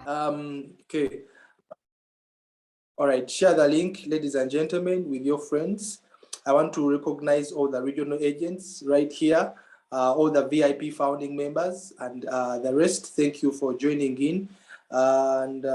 Okay. All right, share the link, ladies and gentlemen, with your friends. I want to recognize all the regional agents right here, all the VIP founding members, and the rest. Thank you for joining in. And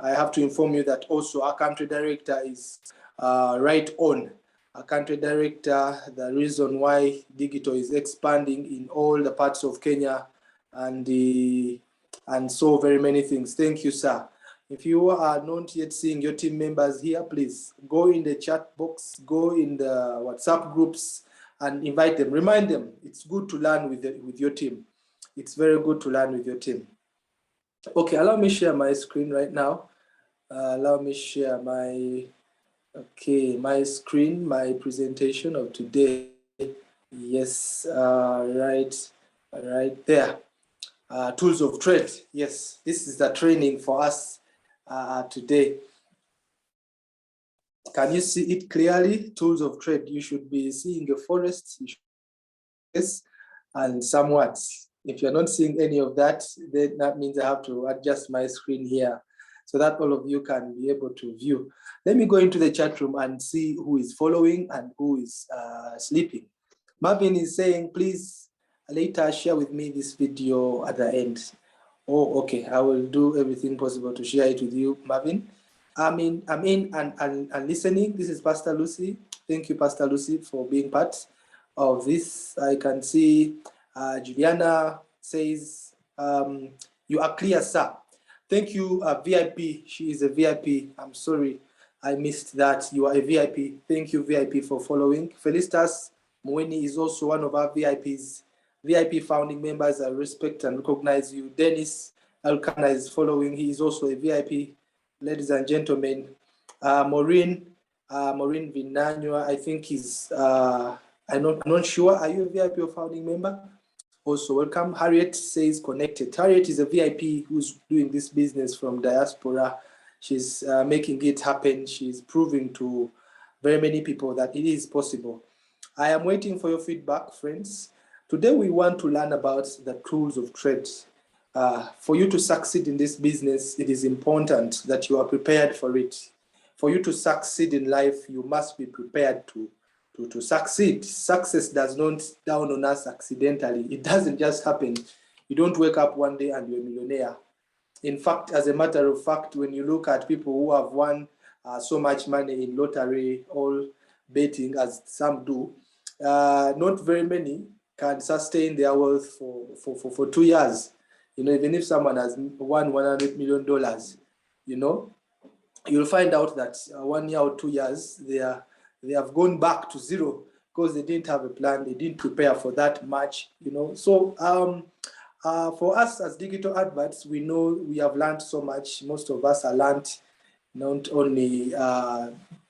I have to inform you that also our country director is right on. Our country director, the reason why digital is expanding in all the parts of Kenya and so very many things. Thank you, sir. If you are not yet seeing your team members here, please go in the chat box, go in the WhatsApp groups and invite them. Remind them it's good to learn with your team. It's very good to learn with your team. Okay, allow me share my screen right now. Allow me share my screen, my presentation of today. Yes, right there. Tools of trade. Yes, this is the training for us today. Can you see it clearly? Tools of trade. You should be seeing a forest, yes, and some words. If you're not seeing any of that, then that means I have to adjust my screen here so that all of you can be able to view. Let me go into the chat room and see who is following and who is sleeping. Marvin is saying, please later share with me this video at the end. Oh, okay. I will do everything possible to share it with you, Marvin. I'm in and listening. This is Pastor Lucy. Thank you, Pastor Lucy, for being part of this. I can see Juliana says, you are clear, sir. Thank you, VIP. She is a VIP. I'm sorry, I missed that. You are a VIP. Thank you, VIP, for following. Felicitas Mweni is also one of our VIPs. VIP founding members. I respect and recognize you. Dennis Alcana is following. He is also a VIP. Ladies and gentlemen, Maureen Vinanua, I think he's, I'm not sure. Are you a VIP or founding member? Also welcome. Harriet says connected. Harriet is a VIP who's doing this business from diaspora. She's making it happen. She's proving to very many people that it is possible. I am waiting for your feedback, friends. Today we want to learn about the tools of trade. For you to succeed in this business, it is important that you are prepared for it. For you to succeed in life, you must be prepared to succeed. Success does not down on us accidentally. It doesn't just happen. You don't wake up one day and you're a millionaire. In fact, as a matter of fact, when you look at people who have won so much money in lottery or betting, as some do, not very many can sustain their wealth for 2 years. You know, even if someone has won $100 million, you know, you'll find out that 1 year or 2 years, they have gone back to zero because they didn't have a plan, they didn't prepare for that much, you know. So for us as digital adverts, we know we have learned so much. Most of us are learned not only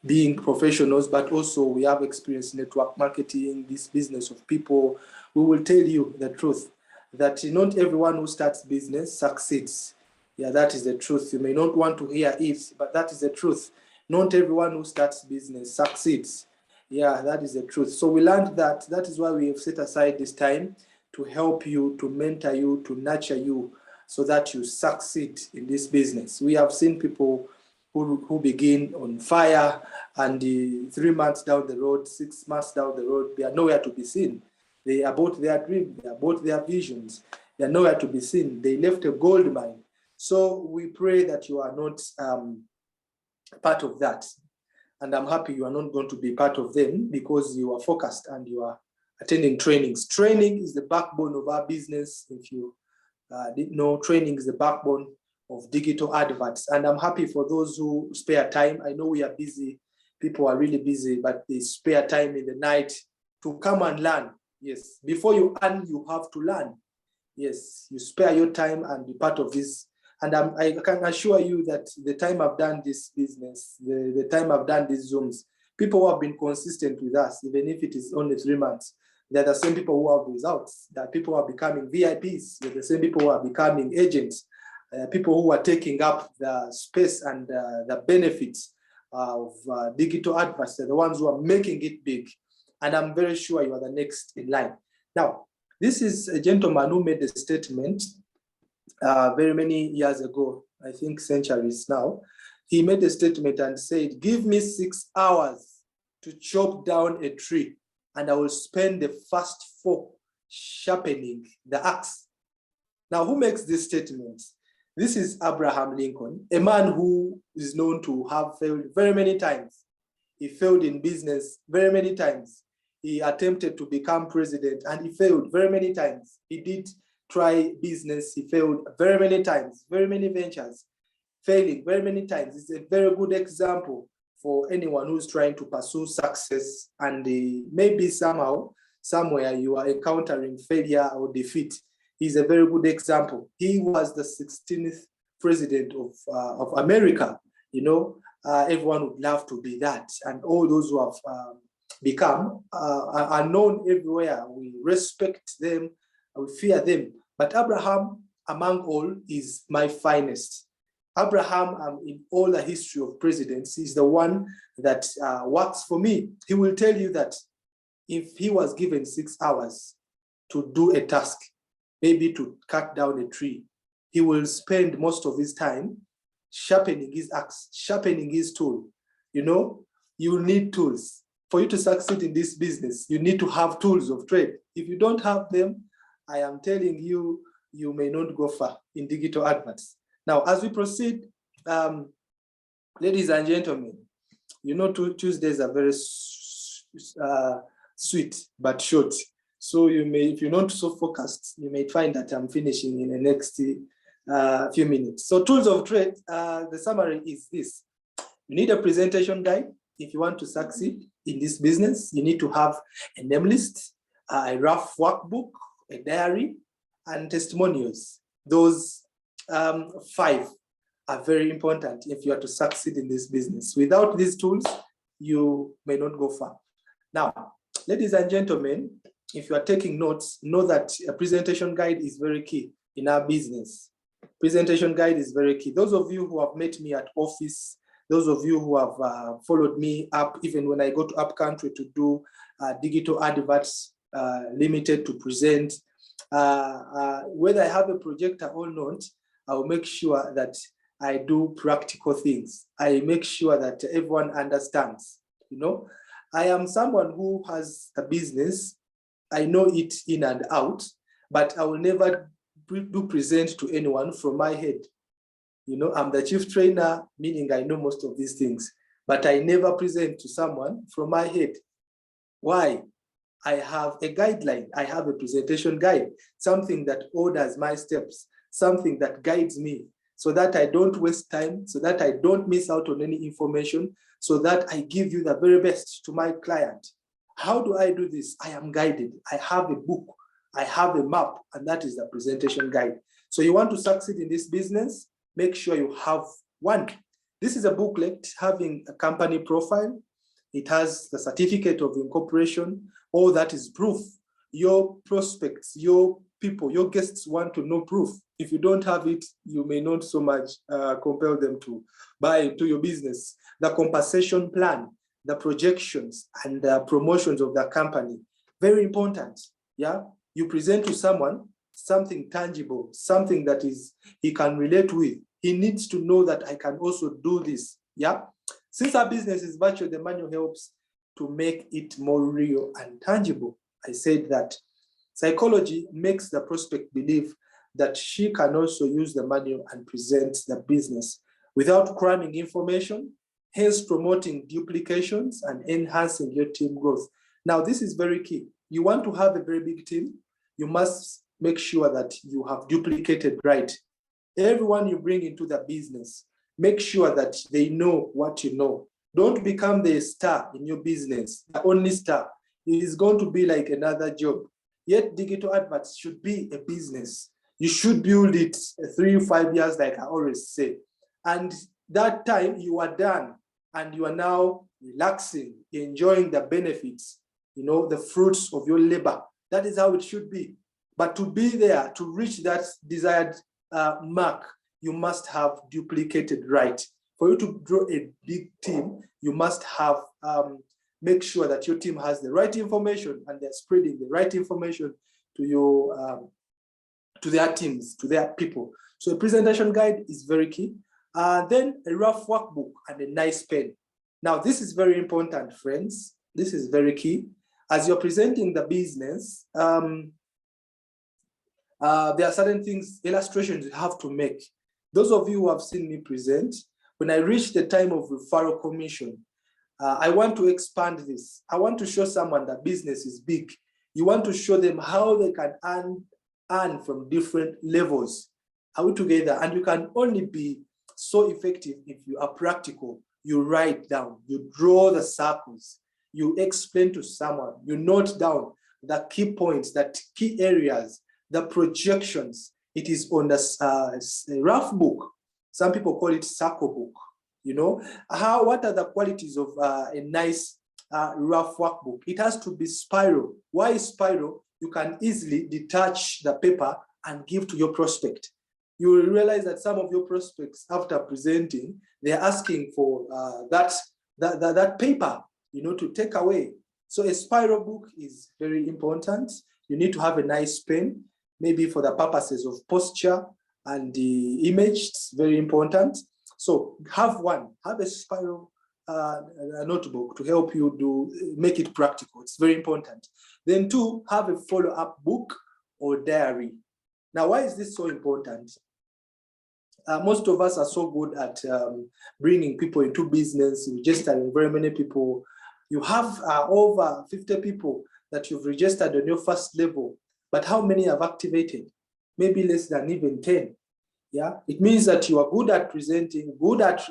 being professionals, but also we have experience in network marketing, this business of people. We will tell you the truth that not everyone who starts business succeeds. Yeah, that is the truth. You may not want to hear it, but that is the truth. Not everyone who starts business succeeds. Yeah, that is the truth. So we learned that. That is why we have set aside this time to help you, to mentor you, to nurture you so that you succeed in this business. We have seen people who begin on fire and 3 months down the road, 6 months down the road, they are nowhere to be seen. They abort their dream, they abort their visions. They are nowhere to be seen. They left a gold mine. So we pray that you are not part of that. And I'm happy you are not going to be part of them because you are focused and you are attending trainings. Training is the backbone of our business. If you didn't know, training is the backbone of digital adverts. And I'm happy for those who spare time. I know we are busy. People are really busy, but they spare time in the night to come and learn. Yes, before you earn, you have to learn. Yes, you spare your time and be part of this. And I can assure you that the time I've done this business, the time I've done these Zooms, people who have been consistent with us, even if it is only 3 months, they're the same people who have results. That people who are becoming VIPs, they're the same people who are becoming agents, people who are taking up the space and the benefits of digital adverts. They're the ones who are making it big. And I'm very sure you are the next in line. Now, this is a gentleman who made a statement very many years ago, I think centuries now, he made a statement and said, give me 6 hours to chop down a tree, and I will spend the first 4 sharpening the axe. Now, who makes this statement? This is Abraham Lincoln, a man who is known to have failed very many times. He failed in business very many times. He attempted to become president and he failed very many times. He did try business, he failed very many times, very many ventures, failing very many times. It's a very good example for anyone who's trying to pursue success, and maybe somehow, somewhere you are encountering failure or defeat. He's a very good example. He was the 16th president of America. You know, everyone would love to be that. And all those who have become are known everywhere. We respect them, we fear them. But Abraham, among all, is my finest. Abraham, in all the history of presidents, is the one that works for me. He will tell you that if he was given 6 hours to do a task, maybe to cut down a tree, he will spend most of his time sharpening his axe, sharpening his tool. You know, you need tools. For you to succeed in this business, you need to have tools of trade. If you don't have them, I am telling you, you may not go far in digital adverts. Now, as we proceed, ladies and gentlemen, you know, Tuesdays are very sweet but short. So you may, if you're not so focused, you may find that I'm finishing in the next few minutes. So tools of trade, the summary is this. You need a presentation guide. If you want to succeed in this business, you need to have a name list, a rough workbook, a diary, and testimonials. Those 5 are very important if you are to succeed in this business. Without these tools, you may not go far. Now, ladies and gentlemen, if you are taking notes, know that a presentation guide is very key in our business. Presentation guide is very key. Those of you who have met me at office, those of you who have followed me up, even when I go to up country to do digital adverts limited to present, whether I have a projector or not, I will make sure that I do practical things. I make sure that everyone understands. You know, I am someone who has a business. I know it in and out, but I will never do present to anyone from my head. You know, I'm the chief trainer, meaning I know most of these things, but I never present to someone from my head. Why? I have a guideline. I have a presentation guide, something that orders my steps, something that guides me so that I don't waste time, so that I don't miss out on any information, so that I give you the very best to my client. How do I do this? I am guided. I have a book. I have a map, and that is the presentation guide. So you want to succeed in this business, make sure you have one. This is a booklet having a company profile. It has the certificate of incorporation. All that is proof. Your prospects, your people, your guests want to know proof. If you don't have it, you may not so much compel them to buy into your business. The compensation plan, the projections, and the promotions of the company. Very important. Yeah, you present to someone something tangible, something that is he can relate with. He needs to know that I can also do this. Yeah, since our business is virtual, the manual helps to make it more real and tangible. I said that psychology makes the prospect believe that she can also use the manual and present the business without cramming information, hence promoting duplications and enhancing your team growth. Now, this is very key. You want to have a very big team, you must make sure that you have duplicated right. Everyone you bring into the business, make sure that they know what you know. Don't become the star in your business, the only star. It is going to be like another job. Yet digital adverts should be a business. You should build it 3 to 5 years, like I always say. And that time you are done and you are now relaxing, enjoying the benefits, you know, the fruits of your labor. That is how it should be. But to be there, to reach that desired mark, you must have duplicated right. For you to draw a big team, you must have make sure that your team has the right information and they're spreading the right information to to their teams, to their people. So a presentation guide is very key. Then a rough workbook and a nice pen. Now, this is very important, friends. This is very key. As you're presenting the business, there are certain things, illustrations you have to make. Those of you who have seen me present, when I reach the time of referral commission, I want to expand this. I want to show someone that business is big. You want to show them how they can earn from different levels. Are we together? And you can only be so effective if you are practical. You write down, you draw the circles, you explain to someone, you note down the key points, the key areas, the projections. It is on the rough book. Some people call it circle book. You know, what are the qualities of a nice rough workbook? It has to be spiral. Why spiral? You can easily detach the paper and give to your prospect. You will realize that some of your prospects, after presenting, they're asking for that paper, you know, to take away. So a spiral book is very important. You need to have a nice pen, maybe for the purposes of posture and the image. It's very important. So have a spiral a notebook to help you make it practical. It's very important. Then 2, have a follow-up book or diary. Now, why is this so important? Most of us are so good at bringing people into business, registering very many people. You have over 50 people that you've registered on your first level, but how many have activated? Maybe less than even 10. Yeah, it means that you are good at presenting, good at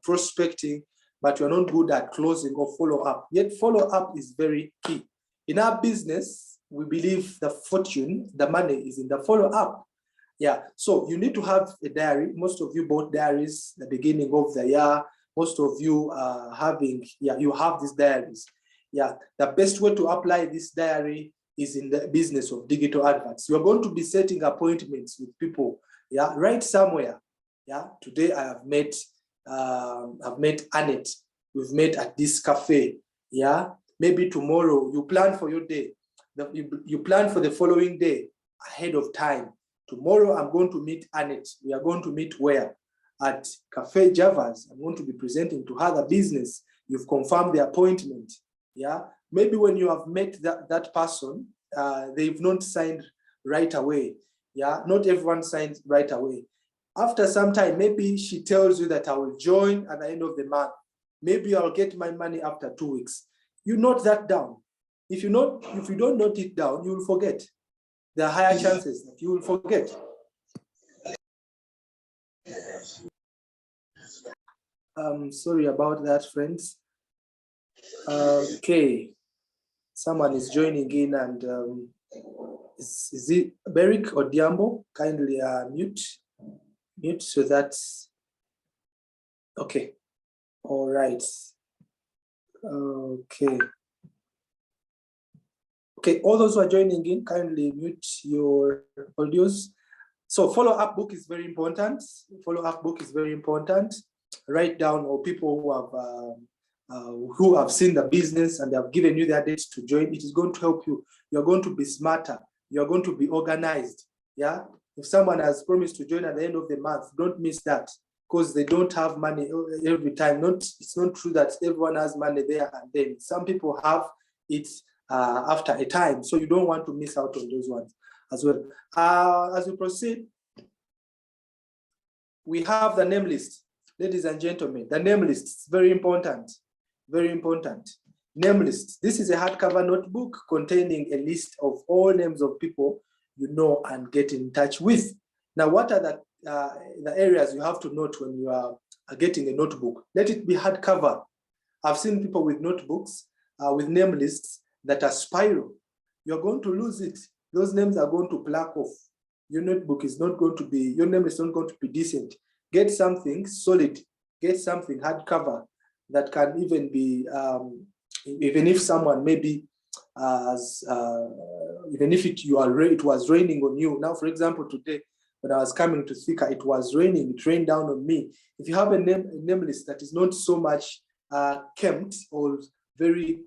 prospecting, but you're not good at closing or follow-up. Yet follow-up is very key. In our business, we believe the fortune, the money is in the follow-up. Yeah, so you need to have a diary. Most of you bought diaries at the beginning of the year. Most of you are you have these diaries. Yeah, the best way to apply this diary is in the business of digital adverts. You're going to be setting appointments with people. Yeah, right somewhere. Yeah, today I have met Annette. We've met at this cafe. Yeah, maybe tomorrow you plan for your day. You plan for the following day ahead of time. Tomorrow I'm going to meet Annette. We are going to meet where? At Cafe Java's. I'm going to be presenting to her the business. You've confirmed the appointment. Yeah, maybe when you have met that person, they've not signed right away. Yeah, not everyone signs right away. After some time, maybe she tells you that I will join at the end of the month. Maybe I'll get my money after 2 weeks. You note that down. If you don't note it down, you will forget. There are higher chances that you will forget. Sorry about that, friends. Okay, someone is joining in, and is it Beric or Diambo? Kindly mute so that's okay. All right. Okay, all those who are joining in, kindly mute your audios. So follow-up book is very important. Follow-up book is very important. Write down, or people who have seen the business and they have given you their dates to join. It is going to help you. You're going to be smarter. You're going to be organized. Yeah. If someone has promised to join at the end of the month, don't miss that, because they don't have money every time. It's not true that everyone has money there and then. Some people have it after a time, so you don't want to miss out on those ones as well. As we proceed, we have the name list. Ladies and gentlemen, the name list is very important. Very important. Name list. This is a hardcover notebook containing a list of all names of people you know and get in touch with. Now, what are the areas you have to note when you are getting a notebook? Let it be hardcover. I've seen people with notebooks with name lists that are spiral. You're going to lose it. Those names are going to pluck off. Your notebook is not going to be, your name is not going to be decent. Get something solid. Get something hardcover that can even be, even if someone maybe, even if it was raining on you. Now, for example, today, when I was coming to Thika, it was raining, it rained down on me. If you have a name list that is not so much kempt or very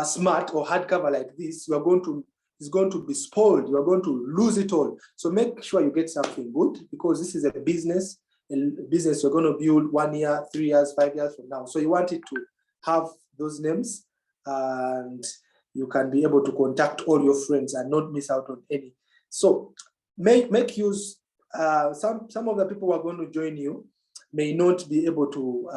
smart or hardcover like this, you're going to is going to be spoiled. You are going to lose it all. So make sure you get something good, because this is a business you're going to build 1 year, 3 years, 5 years from now. So you want it to have those names, and you can be able to contact all your friends and not miss out on any. So make use. Some of the people who are going to join you may not be able to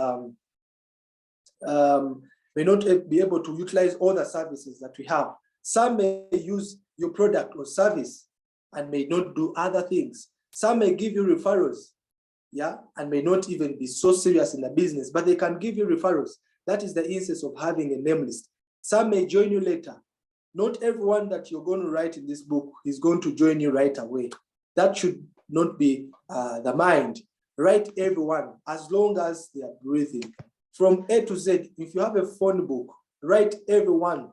utilize all the services that we have. Some may use your product or service and may not do other things. Some may give you referrals, yeah, and may not even be so serious in the business, but they can give you referrals. That is the essence of having a name list. Some may join you later. Not everyone that you're going to write in this book is going to join you right away. That should not be the mind. Write everyone as long as they are breathing. From A to Z, if you have a phone book, write everyone.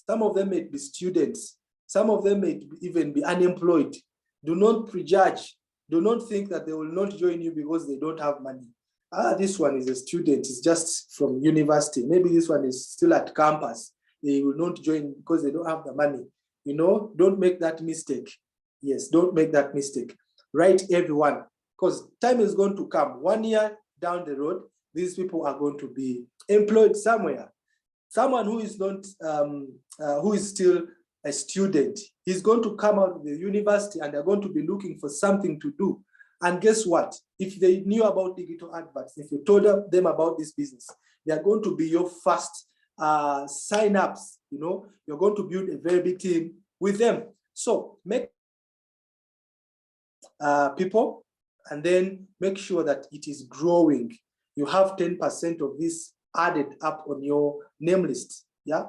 Some of them may be students. Some of them may even be unemployed. Do not prejudge. Do not think that they will not join you because they don't have money. This one is a student, it's just from university. Maybe this one is still at campus. They will not join because they don't have the money. You know, don't make that mistake. Yes, don't make that mistake. Write everyone, because time is going to come. 1 year down the road, these people are going to be employed somewhere. Someone who is not, who is still a student, he's going to come out of the university and they're going to be looking for something to do. And guess what? If they knew about digital adverts, if you told them about this business, they are going to be your first sign-ups. You know, you're going to build a very big team with them. So make people, and then make sure that it is growing. You have 10% of this added up on your name list. Yeah,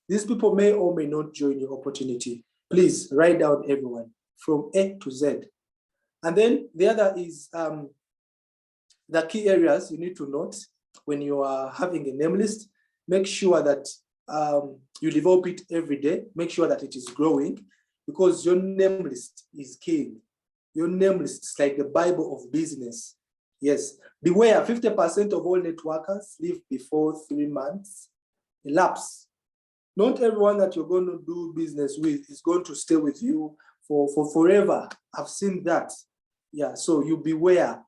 these people may or may not join your opportunity. Please write down everyone from A to Z. And then the other is the key areas you need to note when you are having a name list. Make sure that you develop it every day. Make sure that it is growing, because your name list is king. Your name list is like the Bible of business. Yes, beware, 50% of all networkers leave before 3 months elapse. Not everyone that you're going to do business with is going to stay with you for forever. I've seen that. Yeah, so you beware.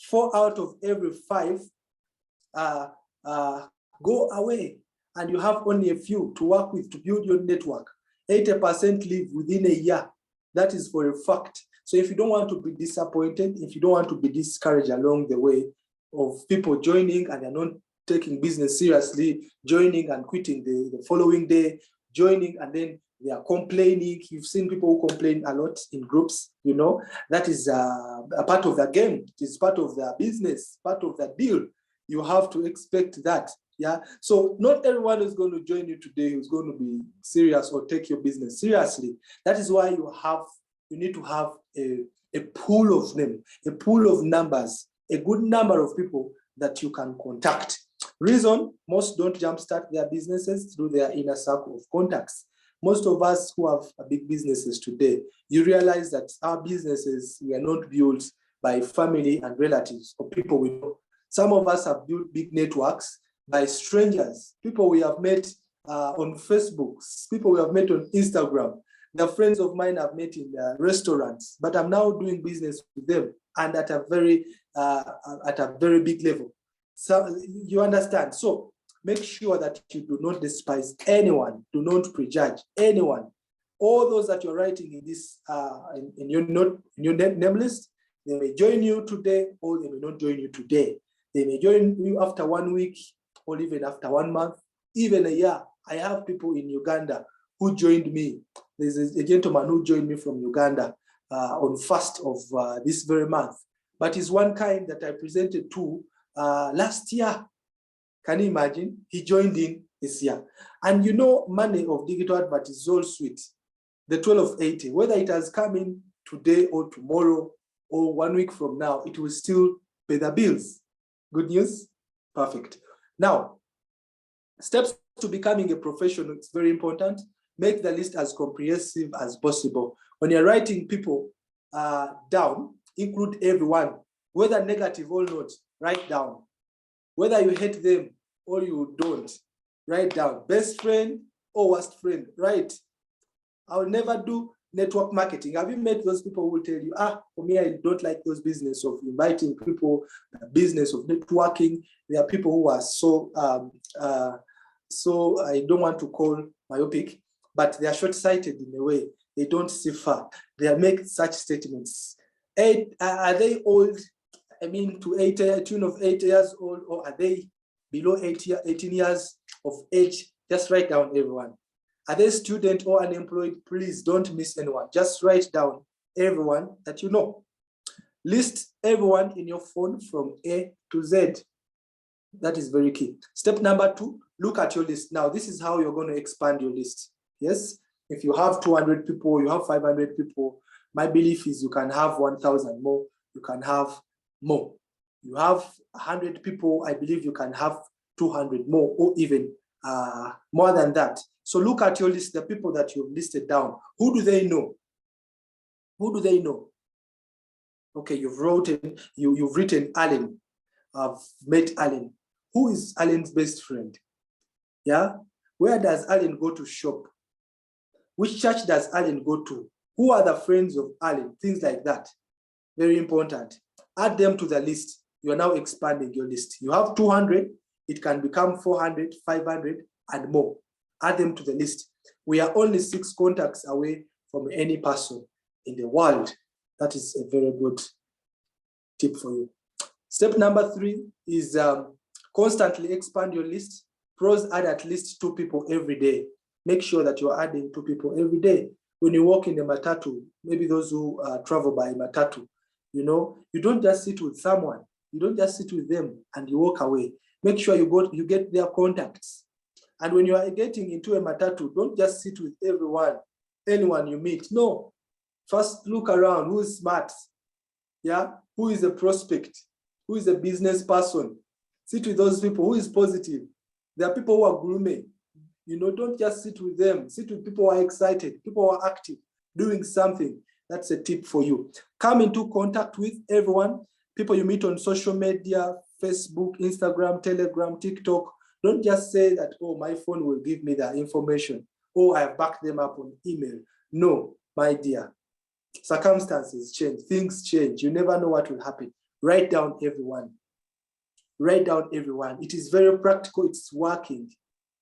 4 out of every 5 go away, and you have only a few to work with to build your network. 80% leave within a year. That is for a fact. So if you don't want to be disappointed, if you don't want to be discouraged along the way of people joining and they're not taking business seriously, joining and quitting the following day, joining and then they are complaining. You've seen people who complain a lot in groups, you know, that is a part of the game. It is part of the business, part of the deal. You have to expect that. Yeah. So not everyone is going to join you today who's going to be serious or take your business seriously. That is why you need to have a pool of them, a pool of numbers, a good number of people that you can contact. Reason, most don't jumpstart their businesses through their inner circle of contacts. Most of us who have big businesses today, you realize that our businesses were not built by family and relatives or people we know. Some of us have built big networks by strangers, people we have met on Facebook, people we have met on Instagram. The friends of mine I've met in restaurants, but I'm now doing business with them, and at a very big level. So you understand. So make sure that you do not despise anyone. Do not prejudge anyone. All those that you're writing in this in your name list, they may join you today or they may not join you today. They may join you after 1 week or even after 1 month, even a year. I have people in Uganda who joined me. There's a gentleman who joined me from Uganda on 1st of this very month. But he's one kind that I presented to last year. Can you imagine? He joined in this year. And you know, money of digital advert is all sweet. The 1280, whether it has come in today or tomorrow or 1 week from now, it will still pay the bills. Good news? Perfect. Now, steps to becoming a professional, it's very important. Make the list as comprehensive as possible. When you're writing people down, include everyone, whether negative or not, write down. Whether you hate them or you don't, write down. Best friend or worst friend, write. I will never do network marketing. Have you met those people who will tell you, for me, I don't like those business of inviting people, the business of networking. There are people who are so I don't want to call myopic, but they are short-sighted in a way. They don't see far. They make such statements. Are they old? I mean, to a tune of 8 years old, or are they below 18 years of age? Just write down everyone. Are they student or unemployed? Please don't miss anyone. Just write down everyone that you know. List everyone in your phone from A to Z. That is very key. Step number 2, look at your list. Now, this is how you're going to expand your list. Yes, if you have 200 people, you have 500 people, my belief is you can have 1,000 more, you can have more. You have 100 people, I believe you can have 200 more, or even more than that. So look at your list, the people that you've listed down. Who do they know? Who do they know? Okay, you've written Alan. I've met Alan. Who is Alan's best friend? Yeah? Where does Alan go to shop? Which church does Alan go to? Who are the friends of Alan? Things like that. Very important. Add them to the list. You are now expanding your list. You have 200, it can become 400, 500, and more. Add them to the list. We are only 6 contacts away from any person in the world. That is a very good tip for you. Step number 3 is constantly expand your list. Pros, add at least 2 people every day. Make sure that you're adding 2 people every day. When you walk in a matatu, maybe those who travel by matatu, you know, you don't just sit with someone. You don't just sit with them and you walk away. Make sure you get their contacts. And when you are getting into a matatu, don't just sit with anyone you meet. No, first look around. Who is smart? Yeah, who is a prospect? Who is a business person? Sit with those people. Who is positive? There are people who are gloomy. You know, don't just sit with them. Sit with people who are excited, people who are active, doing something. That's a tip for you. Come into contact with everyone. People you meet on social media, Facebook, Instagram, Telegram, TikTok. Don't just say that, oh, my phone will give me that information. Oh, I have backed them up on email. No, my dear. Circumstances change, things change. You never know what will happen. Write down everyone. Write down everyone. It is very practical. It's working.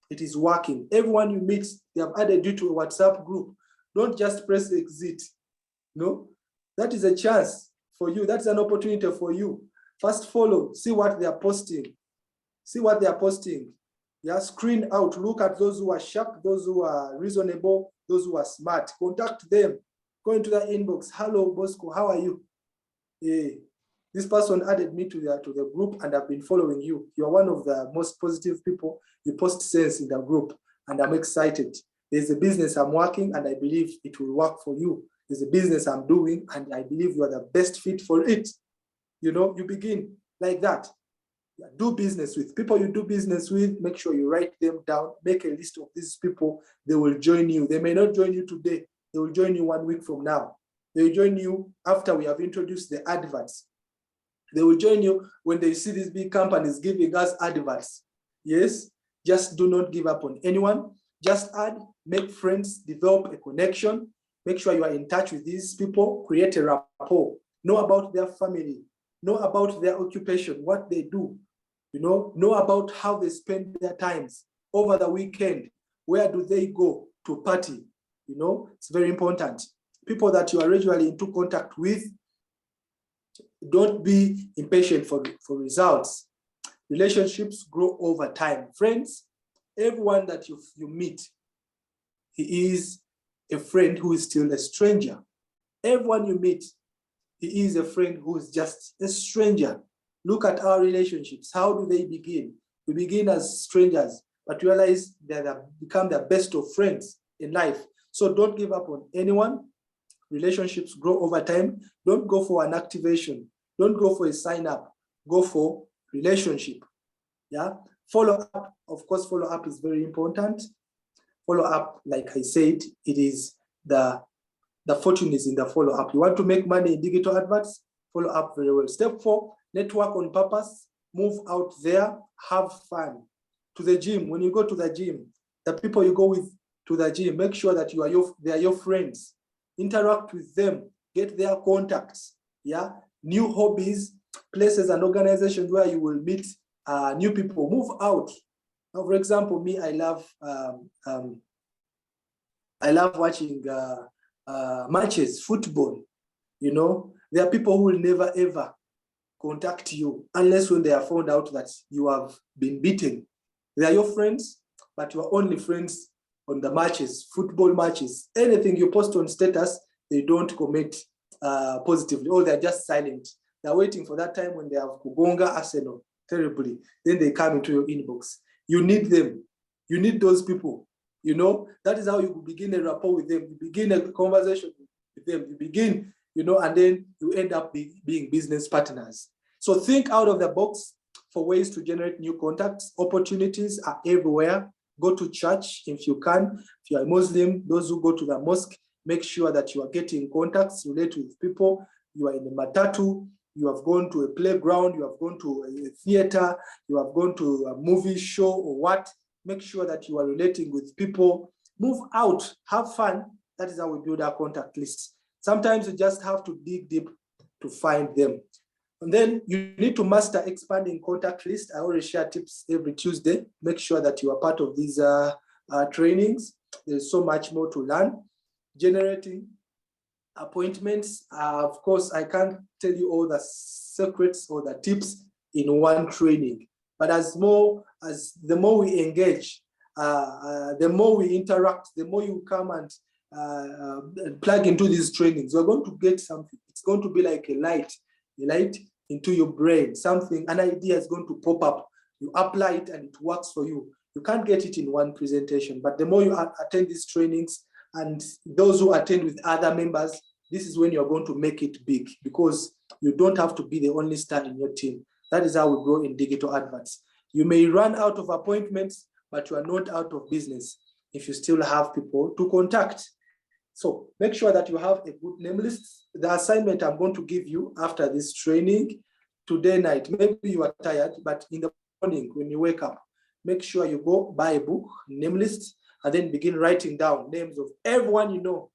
It is working. Everyone you meet, they have added you to a WhatsApp group. Don't just press exit. No, that is a chance for you. That's an opportunity for you. First follow, see what they are posting. See what they are posting. Yeah, screen out. Look at those who are sharp, those who are reasonable, those who are smart. Contact them. Go into the inbox. Hello, Bosco. How are you? This person added me to the group and I've been following you. You're one of the most positive people. You post sense in the group and I'm excited. There's a business I'm working and I believe it will work for you. There's a business I'm doing and I believe you are the best fit for it. You know, you begin like that. Do business with people you do business with. Make sure you write them down. Make a list of these people. They will join you. They may not join you today. They will join you 1 week from now. They will join you after we have introduced the adverts. They will join you when they see these big companies giving us adverts. Yes, just do not give up on anyone. Just add, make friends, develop a connection. Make sure you are in touch with these people. Create a rapport. Know about their family. Know about their occupation, what they do. You know about how they spend their times over the weekend. Where do they go to party? You know, it's very important. People that you are regularly into contact with, don't be impatient for results. Relationships grow over time. Friends, everyone that you meet, he is a friend who is still a stranger. Everyone you meet, he is a friend who is just a stranger. Look at our relationships. How do they begin? We begin as strangers, but realize that they become the best of friends in life. So don't give up on anyone. Relationships grow over time. Don't go for an activation. Don't go for a sign up. Go for relationship. Yeah. Follow up. Of course, follow up is very important. Follow up, like I said, it is the fortune is in the follow up. You want to make money in digital adverts? Follow up very well. Step 4, network on purpose. Move out there. Have fun. To the gym. When you go to the gym, the people you go with to the gym. Make sure that they are your friends. Interact with them, get their contacts. Yeah, new hobbies, places and organizations where you will meet new people. Move out. Now, for example, me, I love watching matches, football. You know, there are people who will never ever contact you unless when they are found out that you have been beaten. They are your friends, but you are only friends on the matches, football matches. Anything you post on status, they don't comment positively, or they're just silent. They're waiting for that time when they have Kugonga Arsenal terribly. Then they come into your inbox. You need them. You need those people. You know, that is how you begin a rapport with them. You begin a conversation with them. You begin, you know, and then you end up being business partners. So think out of the box for ways to generate new contacts. Opportunities are everywhere. Go to church if you can. If you are a Muslim, those who go to the mosque, make sure that you are getting contacts, relate with people. You are in a matatu, you have gone to a playground, you have gone to a theater, you have gone to a movie show or what. Make sure that you are relating with people. Move out, have fun. That is how we build our contact lists. Sometimes you just have to dig deep to find them. And then you need to master expanding contact list. I always share tips every Tuesday. Make sure that you are part of these trainings. There's so much more to learn. Generating appointments. Of course, I can't tell you all the secrets or the tips in one training, but the more we engage, the more we interact, the more you come and plug into these trainings, you're going to get something. It's going to be like a light into your brain. An idea is going to pop up. You apply it and it works for you. You can't get it in one presentation, but the more you attend these trainings, and those who attend with other members, this is when you're going to make it big, because you don't have to be the only star in your team. That is how we grow in digital adverts. You may run out of appointments, but you are not out of business if you still have people to contact. So make sure that you have a good name list. The assignment I'm going to give you after this training, today night, maybe you are tired, but in the morning when you wake up, make sure you go buy a book, name list, and then begin writing down names of everyone you know,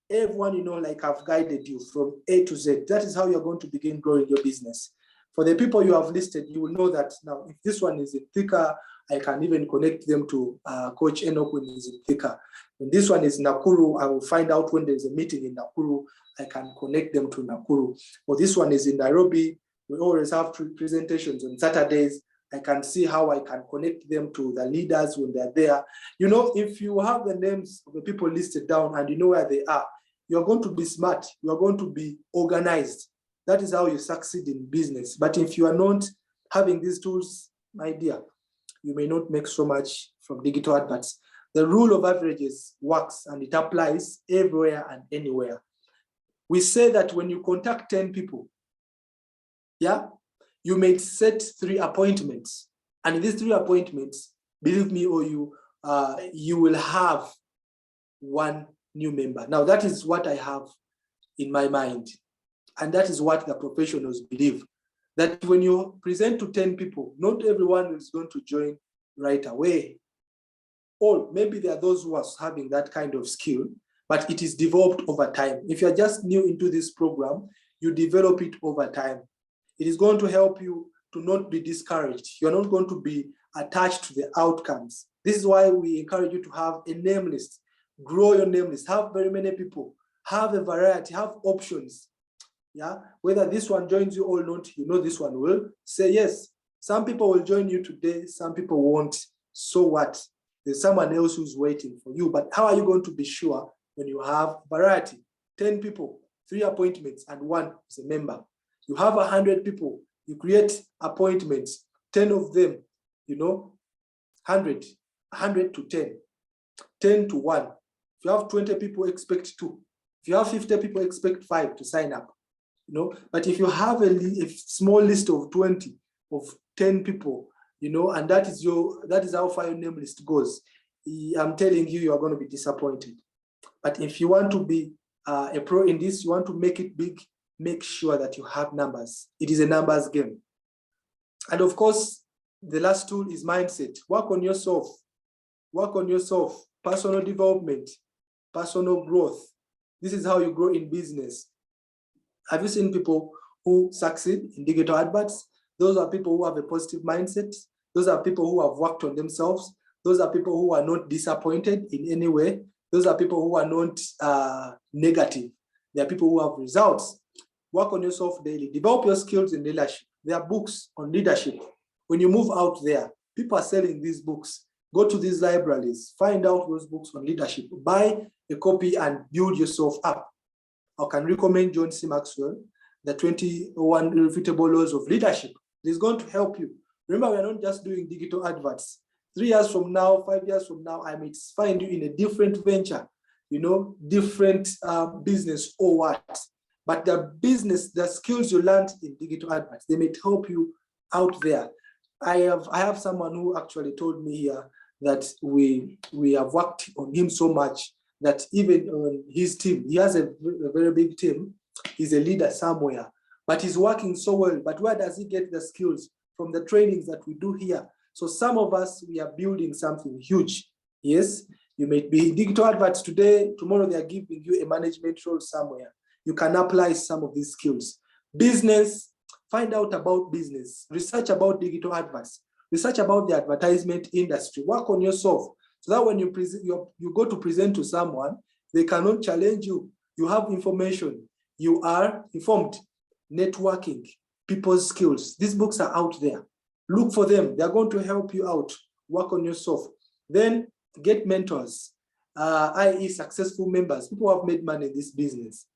like I've guided you from A to Z. That is how you're going to begin growing your business. For the people you have listed, you will know that now, if this one is in Thika, I can even connect them to Coach Enoch when he's in Thika. When this one is Nakuru, I will find out when there's a meeting in Nakuru, I can connect them to Nakuru. Or this one is in Nairobi, we always have presentations on Saturdays. I can see how I can connect them to the leaders when they're there. You know, if you have the names of the people listed down and you know where they are, you're going to be smart. You're going to be organized. That is how you succeed in business. But if you are not having these tools, my dear, you may not make so much from digital adverts. The rule of averages works and it applies everywhere and anywhere. We say that when you contact 10 people, yeah, you may set 3 appointments. And in these 3 appointments, believe me or you will have 1 new member. Now, that is what I have in my mind. And that is what the professionals believe. That when you present to 10 people, not everyone is going to join right away. Or maybe there are those who are having that kind of skill, but it is developed over time. If you're just new into this program, you develop it over time. It is going to help you to not be discouraged. You're not going to be attached to the outcomes. This is why we encourage you to have a name list. Grow your name list. Have very many people. Have a variety. Have options. Yeah, whether this one joins you or not, you know this one will say yes. Some people will join you today. Some people won't. So what? There's someone else who's waiting for you. But how are you going to be sure when you have variety? 10 people, 3 appointments, and 1 is a member. You have 100 people, you create appointments, 10 of them, you know, 100 to 10, 10 to 1. If you have 20 people, expect 2. If you have 50 people, expect 5 to sign up, you know. But if you have a small list of 20, of 10 people, you know, and that is how far your name list goes, I'm telling you, you are going to be disappointed. But if you want to be a pro in this, you want to make it big, make sure that you have numbers. It is a numbers game. And of course, the last tool is mindset. Work on yourself. Work on yourself. personal development, personal growth. This is how you grow in business. Have you seen people who succeed in digital adverts? Those are people who have a positive mindset. Those are people who have worked on themselves. Those are people who are not disappointed in any way. Those are people who are not negative. They are people who have results. Work on yourself daily. Develop your skills in leadership. There are books on leadership. When you move out there, people are selling these books. Go to these libraries. Find out those books on leadership. Buy a copy and build yourself up. I can recommend John C. Maxwell, the 21 Irrefutable Laws of Leadership. It is going to help you. Remember, we are not just doing digital adverts. 3 years from now, 5 years from now, I may find you in a different venture, different business or what. But the business, the skills you learned in digital adverts, they may help you out there. I have someone who actually told me here that we have worked on him so much that even on his team, he has a very big team. He's a leader somewhere, but he's working so well. But where does he get the skills? From the trainings that we do here. So some of us, we are building something huge. Yes, you may be in digital adverts today, tomorrow they are giving you a management role somewhere. You can apply some of these skills. Business, find out about business. Research about digital adverts. Research about the advertisement industry. Work on yourself so that when you go to present to someone, they cannot challenge you. You have information. You are informed. Networking, people's skills. These books are out there. Look for them. They're going to help you out. Work on yourself. Then get mentors, i.e. successful members. People who have made money in this business.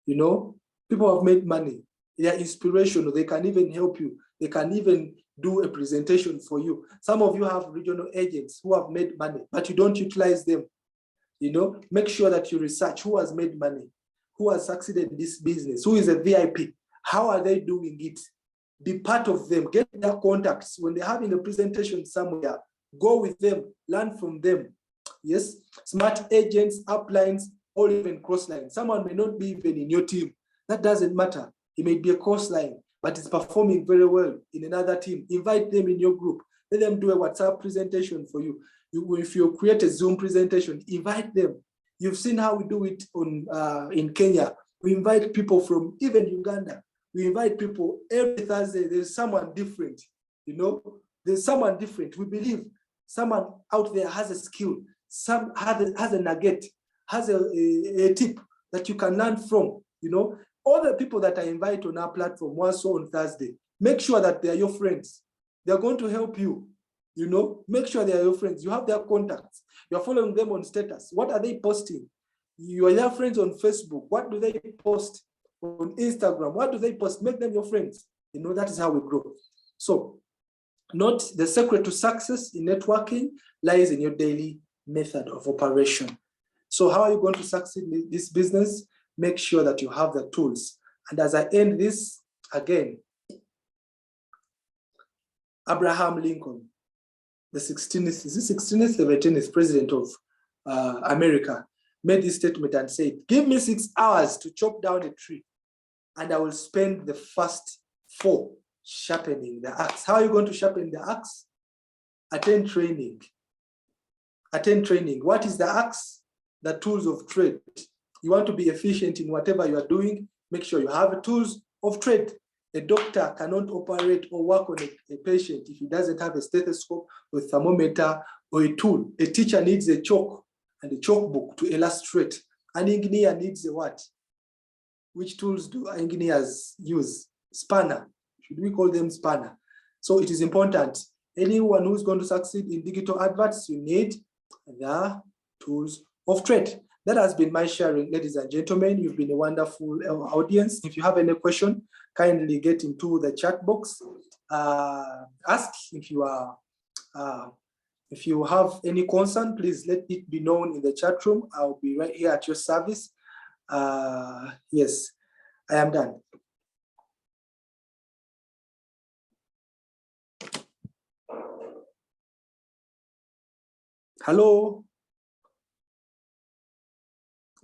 People who have made money. They are inspirational. They can even help you. They can even do a presentation for you. Some of you have regional agents who have made money, but you don't utilize them. Make sure that you research who has made money, who has succeeded in this business, who is a VIP. How are they doing it? Be part of them. Get their contacts. When they're having a presentation somewhere, go with them. Learn from them. Yes, smart agents, uplines, or even crosslines. Someone may not be even in your team. That doesn't matter. He may be a crossline, but it's performing very well in another team. Invite them in your group. Let them do a WhatsApp presentation for you. If you create a Zoom presentation, invite them. You've seen how we do it in Kenya. We invite people from even Uganda. We invite people every Thursday. There's someone different, There's someone different. We believe someone out there has a skill, has a nugget, has a tip that you can learn from, All the people that I invite on our platform once on Thursday, make sure that they are your friends. They're going to help you, Make sure they are your friends. You have their contacts. You're following them on status. What are they posting? You are their friends on Facebook. What do they post? On Instagram, what do they post? Make them your friends. That is how we grow. So, the secret to success in networking lies in your daily method of operation. So, how are you going to succeed in this business? Make sure that you have the tools. And as I end this, again, Abraham Lincoln, the 17th president of America, made this statement and said, "Give me 6 hours to chop down a tree, and I will spend the first 4 sharpening the axe." How are you going to sharpen the axe? Attend training. Attend training. What is the axe? The tools of trade. You want to be efficient in whatever you are doing, make sure you have tools of trade. A doctor cannot operate or work on a patient if he doesn't have a stethoscope or a thermometer or a tool. A teacher needs a chalk and a chalkbook to illustrate. An engineer needs a what? Which tools do engineers use? Spanner. Should we call them spanner? So it is important. Anyone who's going to succeed in digital adverts, you need the tools of trade. That has been my sharing, ladies and gentlemen. You've been a wonderful audience. If you have any question, kindly get into the chat box. Ask if you have any concern, please let it be known in the chat room. I'll be right here at your service. Yes, I am done. Hello?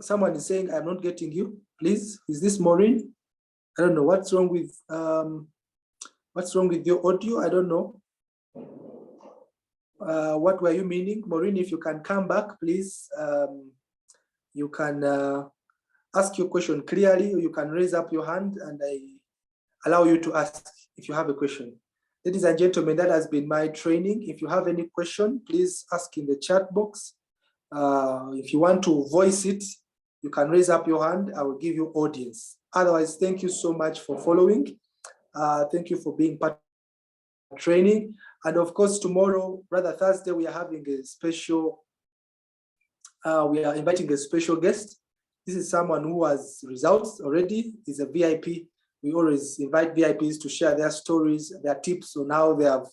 Someone is saying I'm not getting you. Please, is this Maureen? I don't know what's wrong with your audio. I don't know. what were you meaning? Maureen, if you can come back, please. You can ask your question clearly, or you can raise up your hand and I allow you to ask if you have a question. Ladies and gentlemen, that has been my training. If you have any question, please ask in the chat box. If you want to voice it, you can raise up your hand. I will give you audience. Otherwise, thank you so much for following. Thank you for being part of the training. And of course, tomorrow, rather Thursday, we are having a special, we are inviting a special guest. This is someone who has results already. He's a VIP. We always invite VIPs to share their stories, their tips on how they have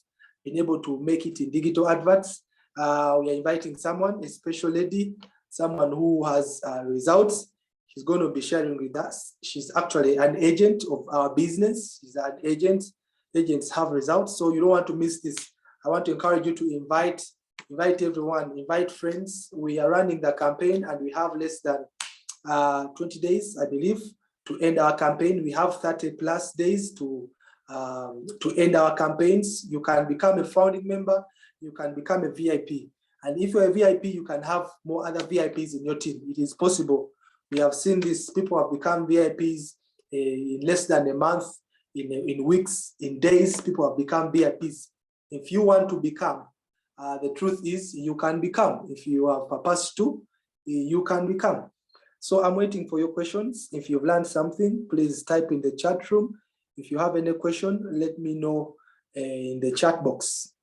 been able to make it in digital adverts. We are inviting someone, a special lady, someone who has results. She's going to be sharing with us. She's actually an agent of our business. She's an agent. Agents have results, so you don't want to miss this. I want to encourage you to invite everyone, invite friends. We are running the campaign and we have less than 20 days, I believe, to end our campaign. We have 30 plus days to end our campaigns. You can become a founding member. You can become a VIP. And if you're a VIP, you can have more other VIPs in your team. It is possible. We have seen this. People have become VIPs in less than a month, in weeks, in days. People have become VIPs. If you want to become, the truth is you can become. If you have purpose to, you can become. So I'm waiting for your questions. If you've learned something, please type in the chat room. If you have any question, let me know in the chat box.